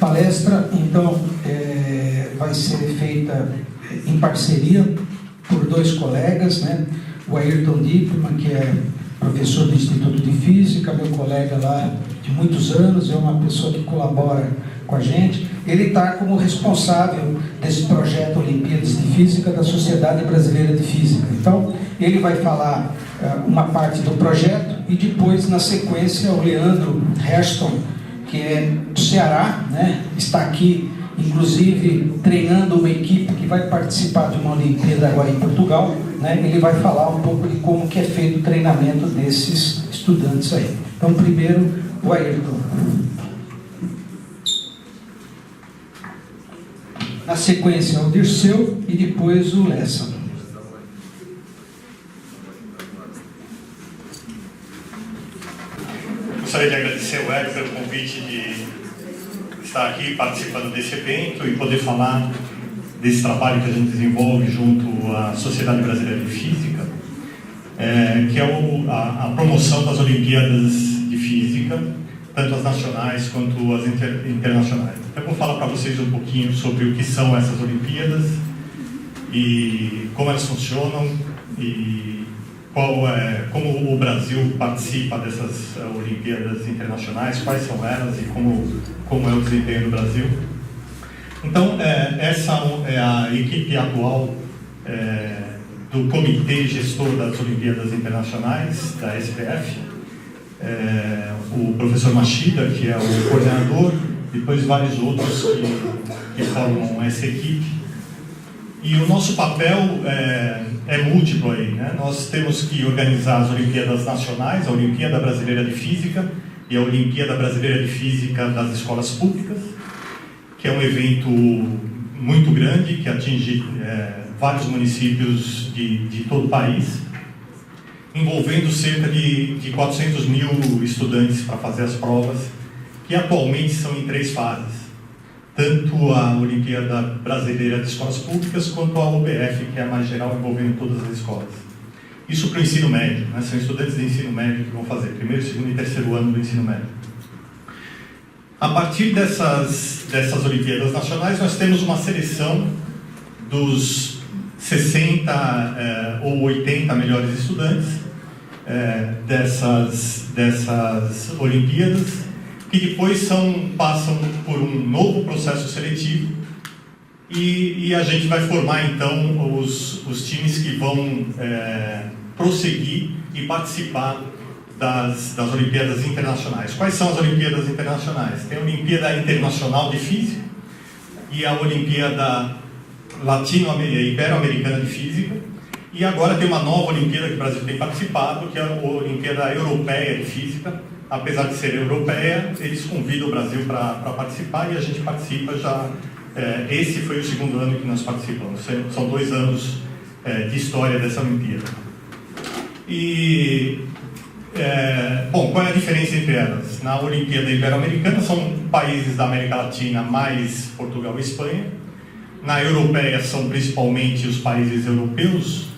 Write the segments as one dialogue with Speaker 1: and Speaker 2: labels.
Speaker 1: palestra, então, vai ser feita em parceria por dois colegas, né? O Ayrton Dippmann, que é professor do Instituto de Física, meu colega lá de muitos anos, é uma pessoa que colabora com a gente. Ele está como responsável desse projeto Olimpíadas de Física da Sociedade Brasileira de Física. Então, ele vai falar uma parte do projeto e depois, na sequência, o Leandro Hairston, que é do Ceará, né? Está aqui, inclusive, treinando uma equipe que vai participar de uma Olimpíada agora em Portugal, né? Ele vai falar um pouco de como que é feito o treinamento desses estudantes aí. Então, primeiro, o Ayrton. Na sequência, o Dirceu e depois o Lessa.
Speaker 2: Gostaria de agradecer ao Hélio pelo convite de estar aqui participando desse evento e poder falar desse trabalho que a gente desenvolve junto à Sociedade Brasileira de Física, que é a promoção das Olimpíadas de Física, tanto as nacionais quanto as internacionais. Eu vou falar para vocês um pouquinho sobre o que são essas Olimpíadas e como elas funcionam e como o Brasil participa dessas Olimpíadas internacionais, quais são elas e como é o desempenho do Brasil. Então, essa é a equipe atual do Comitê Gestor das Olimpíadas Internacionais, da SBF. O professor Machida, que é o coordenador, depois vários outros que formam essa equipe. E o nosso papel é múltiplo aí, né? Nós temos que organizar as Olimpíadas Nacionais, a Olimpíada Brasileira de Física e a Olimpíada Brasileira de Física das Escolas Públicas, que é um evento muito grande, que atinge vários municípios de todo o país, envolvendo cerca de 400 mil estudantes para fazer as provas, que atualmente são em 3 fases. Tanto a Olimpíada Brasileira de Escolas Públicas, quanto a OBF, que é a mais geral, envolvendo todas as escolas. Isso para o ensino médio, né? São estudantes de ensino médio que vão fazer primeiro, segundo e terceiro ano do ensino médio. A partir dessas Olimpíadas Nacionais, nós temos uma seleção dos 60 ou 80 melhores estudantes dessas Olimpíadas, que depois passam por um novo processo seletivo e a gente vai formar então os times que vão prosseguir e participar das Olimpíadas Internacionais. Quais são as Olimpíadas Internacionais? Tem a Olimpíada Internacional de Física e a Olimpíada Ibero-Americana de Física, e agora tem uma nova Olimpíada que o Brasil tem participado, que é a Olimpíada Europeia de Física. Apesar de ser europeia, eles convidam o Brasil para participar e a gente participa já. Esse foi o segundo ano que nós participamos. São 2 anos de história dessa Olimpíada. E, qual é a diferença entre elas? Na Olimpíada Ibero-Americana são países da América Latina mais Portugal e Espanha. Na europeia são principalmente os países europeus,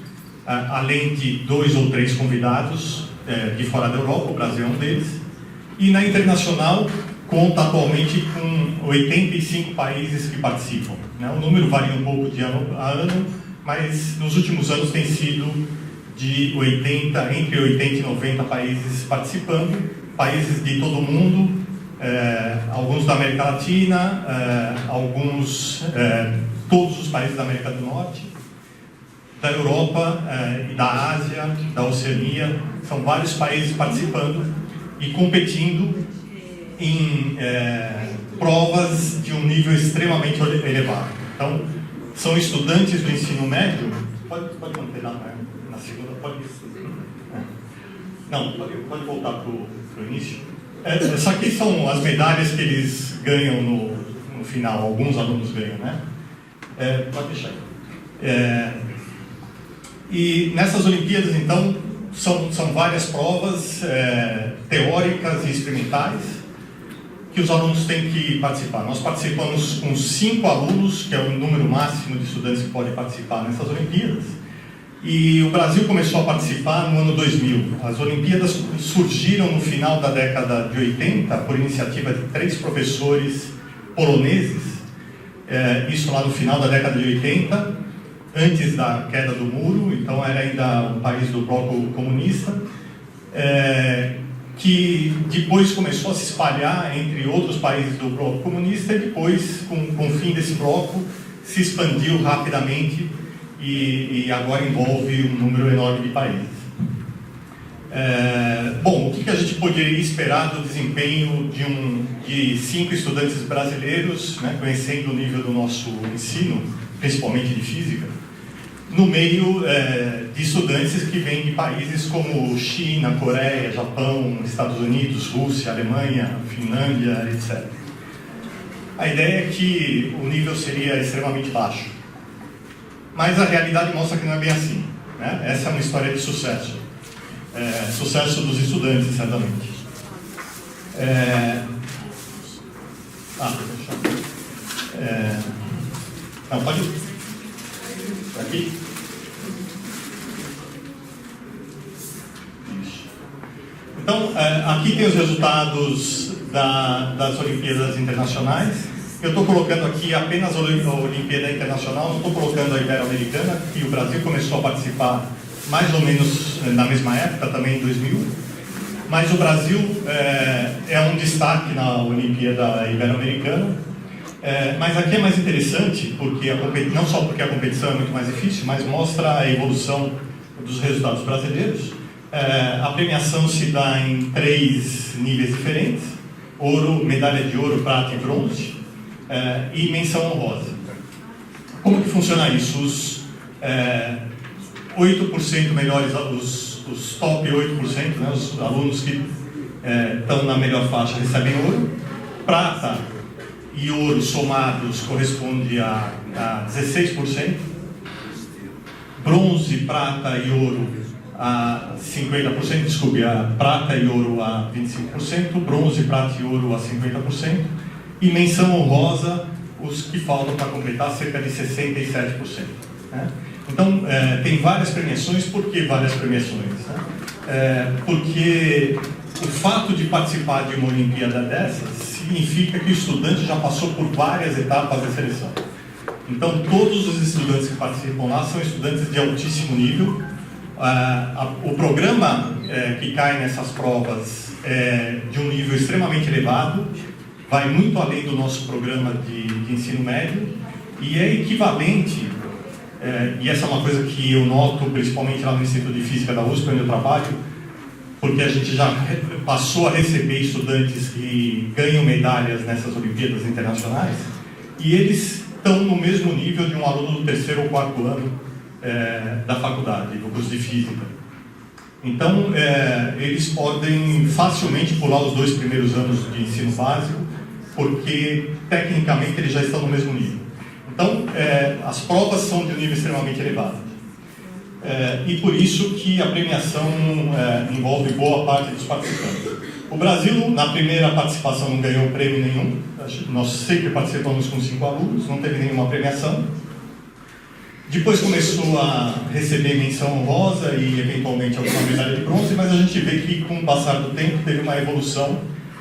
Speaker 2: além de 2 ou 3 convidados de fora da Europa, o Brasil é um deles. E na internacional, conta atualmente com 85 países que participam, né? O número varia um pouco de ano a ano, mas nos últimos anos tem sido de entre 80 e 90 países participando, países de todo o mundo, alguns da América Latina, todos os países da América do Norte, da Europa e da Ásia, da Oceania. São vários países participando e competindo em provas de um nível extremamente elevado. Então, são estudantes do ensino médio. Pode manter na segunda? Pode. Não, pode voltar para o início. Essas aqui são as medalhas que eles ganham no final. Alguns alunos ganham, né? Pode deixar aí. E nessas Olimpíadas, então, são várias provas teóricas e experimentais que os alunos têm que participar. Nós participamos com 5 alunos, que é o número máximo de estudantes que podem participar nessas Olimpíadas. E o Brasil começou a participar no ano 2000. As Olimpíadas surgiram no final da década de 80 por iniciativa de 3 professores poloneses, isso lá no final da década de 80, antes da queda do muro, então era ainda um país do bloco comunista, que depois começou a se espalhar entre outros países do bloco comunista e depois, com o fim desse bloco, se expandiu rapidamente e agora envolve um número enorme de países. Bom, o que a gente poderia esperar do desempenho de 5 estudantes brasileiros, né, conhecendo o nível do nosso ensino, principalmente de física, no meio de estudantes que vêm de países como China, Coreia, Japão, Estados Unidos, Rússia, Alemanha, Finlândia, etc. A ideia é que o nível seria extremamente baixo. Mas a realidade mostra que não é bem assim, né? Essa é uma história de sucesso. Sucesso dos estudantes, certamente. Não, pode ir. Aqui. Então, aqui tem os resultados das Olimpíadas Internacionais. Eu estou colocando aqui apenas a Olimpíada Internacional, não estou colocando a Ibero-Americana, que o Brasil começou a participar mais ou menos na mesma época, também em 2000. Mas o Brasil é um destaque na Olimpíada Ibero-Americana. Mas aqui é mais interessante, porque não só porque a competição é muito mais difícil, mas mostra a evolução dos resultados brasileiros. A premiação se dá em 3 níveis diferentes: ouro, medalha de ouro, prata e bronze, e menção honrosa. Como que funciona isso? Os 8% melhores, os top 8%, né, os alunos que estão na melhor faixa recebem ouro. Prata e ouro somados corresponde a 16%. Bronze, prata e ouro a 50%, desculpe, a prata e ouro a 25%, bronze, prata e ouro a 50%, e menção honrosa, os que faltam para completar, cerca de 67%. Né? Então, tem várias premiações. Por que várias premiações? Né? Porque o fato de participar de uma Olimpíada dessas significa que o estudante já passou por várias etapas de seleção. Então, todos os estudantes que participam lá são estudantes de altíssimo nível. O programa que cai nessas provas é de um nível extremamente elevado, vai muito além do nosso programa de ensino médio, e é equivalente, e essa é uma coisa que eu noto principalmente lá no Instituto de Física da USP, onde eu trabalho, porque a gente já passou a receber estudantes que ganham medalhas nessas Olimpíadas Internacionais, e eles estão no mesmo nível de um aluno do 3º ou 4º ano da faculdade, do curso de Física. Então, eles podem facilmente pular os 2 primeiros anos de ensino básico, porque, tecnicamente, eles já estão no mesmo nível. Então, as provas são de um nível extremamente elevado. E por isso que a premiação envolve boa parte dos participantes. O Brasil, na primeira participação, não ganhou prêmio nenhum. Nós sempre participamos com 5 alunos, não teve nenhuma premiação. Depois começou a receber menção honrosa e, eventualmente, alguma medalha de bronze, mas a gente vê que, com o passar do tempo, teve uma evolução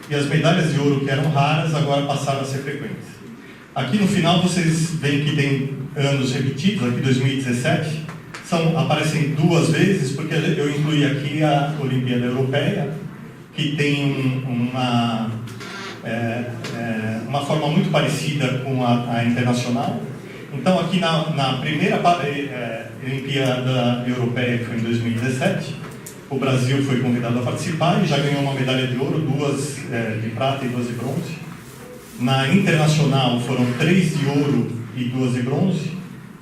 Speaker 2: e as medalhas de ouro, que eram raras, agora passaram a ser frequentes. Aqui no final vocês veem que tem anos repetidos, aqui 2017, aparecem 2 vezes, porque eu incluí aqui a Olimpíada Europeia, que tem uma forma muito parecida com a internacional. Então, aqui na primeira Olimpíada Europeia, que foi em 2017, o Brasil foi convidado a participar e já ganhou uma medalha de ouro, 2 de prata e 2 de bronze. Na internacional foram 3 de ouro e 2 de bronze.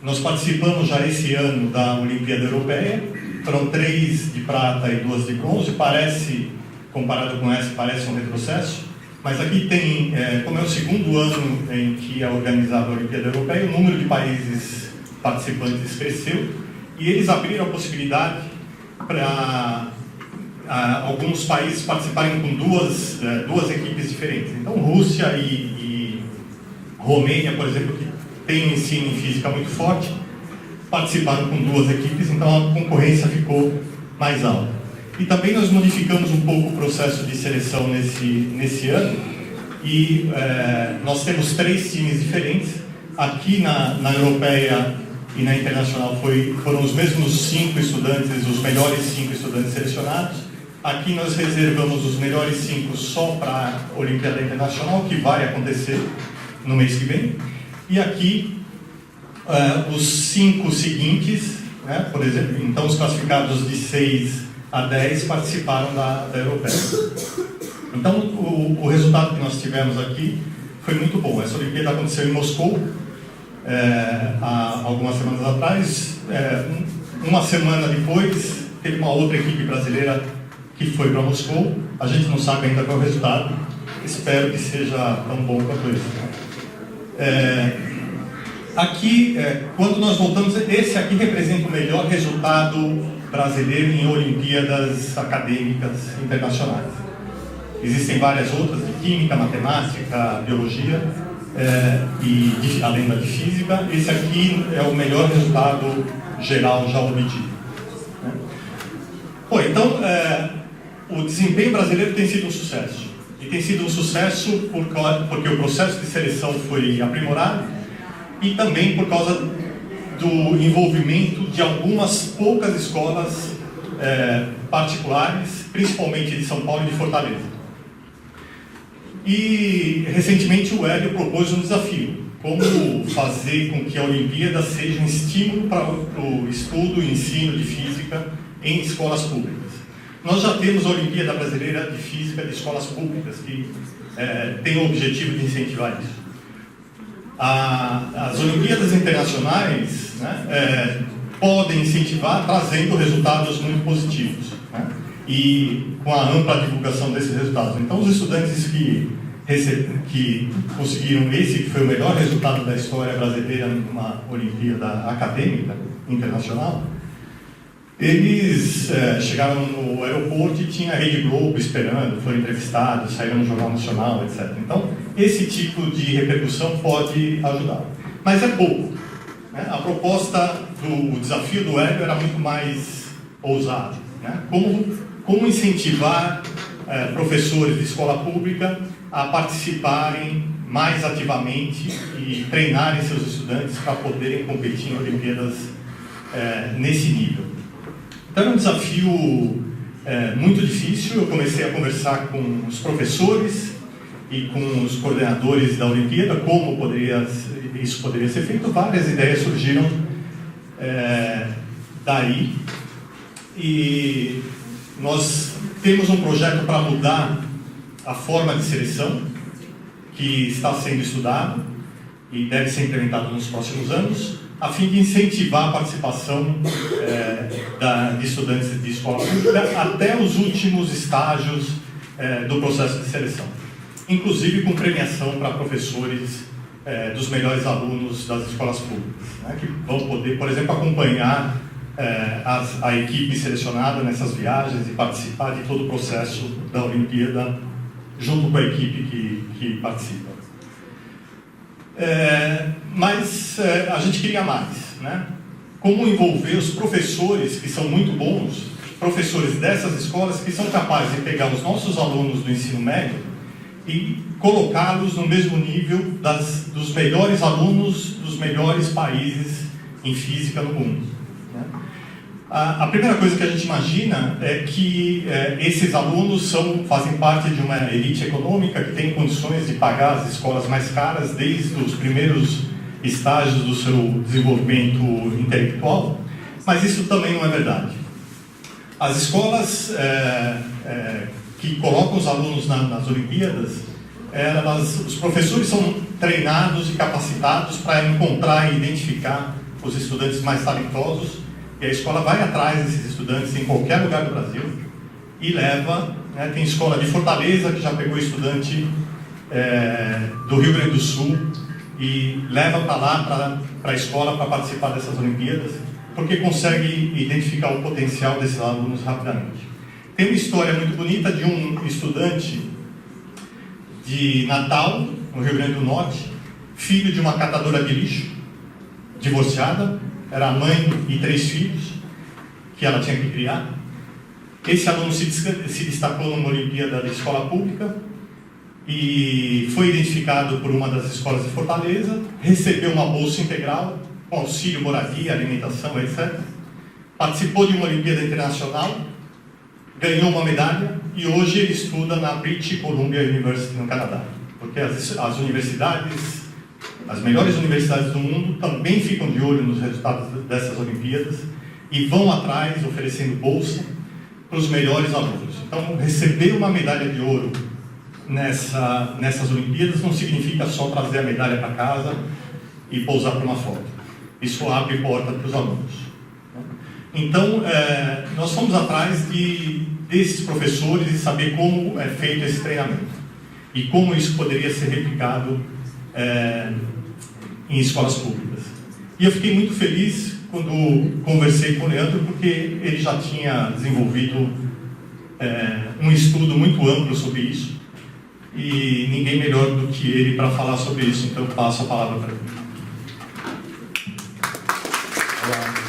Speaker 2: Nós participamos já esse ano da Olimpíada Europeia, foram 3 de prata e 2 de bronze. Parece, comparado com essa, parece um retrocesso, mas aqui tem, como é o 2º ano em que é organizada a Olimpíada Europeia, o número de países participantes cresceu e eles abriram a possibilidade para alguns países participarem com duas equipes diferentes. Então, Rússia e Romênia, por exemplo, que tem um ensino em física muito forte, participaram com 2 equipes, então a concorrência ficou mais alta. E também nós modificamos um pouco o processo de seleção nesse ano, e nós temos 3 times diferentes. Aqui na europeia e na internacional foram os mesmos 5 estudantes, os melhores 5 estudantes selecionados. Aqui nós reservamos os melhores 5 só para a Olimpíada Internacional, que vai acontecer no mês que vem. E aqui os 5 seguintes, né, por exemplo, então os classificados de 6 a 10 participaram da europeia. Então o resultado que nós tivemos aqui foi muito bom. Essa Olimpíada aconteceu em Moscou há algumas semanas atrás. Uma semana depois teve uma outra equipe brasileira que foi para Moscou. A gente não sabe ainda qual é o resultado. Espero que seja tão bom quanto esse. Aqui, quando nós voltamos, esse aqui representa o melhor resultado brasileiro em Olimpíadas acadêmicas internacionais. Existem várias outras, de química, matemática, biologia, e além da de física. Esse aqui é o melhor resultado geral já obtido. Bom, então, o desempenho brasileiro tem sido um sucesso. E tem sido um sucesso porque o processo de seleção foi aprimorado e também por causa do envolvimento de algumas poucas escolas particulares, principalmente de São Paulo e de Fortaleza. E, recentemente, o Hélio propôs um desafio: como fazer com que a Olimpíada seja um estímulo para o estudo e ensino de física em escolas públicas. Nós já temos a Olimpíada Brasileira de Física de Escolas Públicas, que tem o objetivo de incentivar isso. As Olimpíadas Internacionais, né, podem incentivar trazendo resultados muito positivos, né, e com a ampla divulgação desses resultados. Então, os estudantes que conseguiram esse, que foi o melhor resultado da história brasileira numa Olimpíada acadêmica internacional, eles chegaram no aeroporto e tinha a Rede Globo esperando, foram entrevistados, saíram no Jornal Nacional, etc. Então, esse tipo de repercussão pode ajudar. Mas é pouco, né? A proposta o desafio do Hélio era muito mais ousado, né? Como incentivar professores de escola pública a participarem mais ativamente e treinarem seus estudantes para poderem competir em Olimpíadas nesse nível. Então, é um desafio muito difícil. Eu comecei a conversar com os professores e com os coordenadores da Olimpíada, como isso poderia ser feito. Várias ideias surgiram daí. E nós temos um projeto para mudar a forma de seleção, que está sendo estudado e deve ser implementado nos próximos anos, a fim de incentivar a participação de estudantes de escola pública até os últimos estágios do processo de seleção, inclusive com premiação para professores dos melhores alunos das escolas públicas, né, que vão poder, por exemplo, acompanhar a equipe selecionada nessas viagens e participar de todo o processo da Olimpíada junto com a equipe que participa. Mas a gente queria mais, né? Como envolver os professores, que são muito bons, professores dessas escolas que são capazes de pegar os nossos alunos do ensino médio e colocá-los no mesmo nível dos melhores alunos dos melhores países em física no mundo, né? A primeira coisa que a gente imagina é que esses alunos fazem parte de uma elite econômica que tem condições de pagar as escolas mais caras desde os primeiros estágios do seu desenvolvimento intelectual, mas isso também não é verdade. As escolas que colocam os alunos nas Olimpíadas, os professores são treinados e capacitados para encontrar e identificar os estudantes mais talentosos. E a escola vai atrás desses estudantes em qualquer lugar do Brasil e leva, né, tem escola de Fortaleza que já pegou estudante do Rio Grande do Sul e leva para lá, para a escola, para participar dessas Olimpíadas, porque consegue identificar o potencial desses alunos rapidamente. Tem uma história muito bonita de um estudante de Natal, no Rio Grande do Norte, filho de uma catadora de lixo, divorciada, era mãe e 3 filhos que ela tinha que criar. Esse aluno se destacou numa Olimpíada da escola pública e foi identificado por uma das escolas de Fortaleza, recebeu uma bolsa integral, com auxílio, moradia, alimentação, etc. Participou de uma Olimpíada Internacional, ganhou uma medalha e hoje ele estuda na British Columbia University, no Canadá. Porque as universidades, as melhores universidades do mundo também ficam de olho nos resultados dessas Olimpíadas e vão atrás, oferecendo bolsa para os melhores alunos. Então, receber uma medalha de ouro nessas Olimpíadas não significa só trazer a medalha para casa e pousar para uma foto. Isso abre porta para os alunos. Então, nós fomos atrás desses professores e saber como é feito esse treinamento e como isso poderia ser replicado em escolas públicas. E eu fiquei muito feliz quando conversei com o Leandro, porque ele já tinha desenvolvido um estudo muito amplo sobre isso, e ninguém melhor do que ele para falar sobre isso, então eu passo a palavra para ele.
Speaker 3: Olá.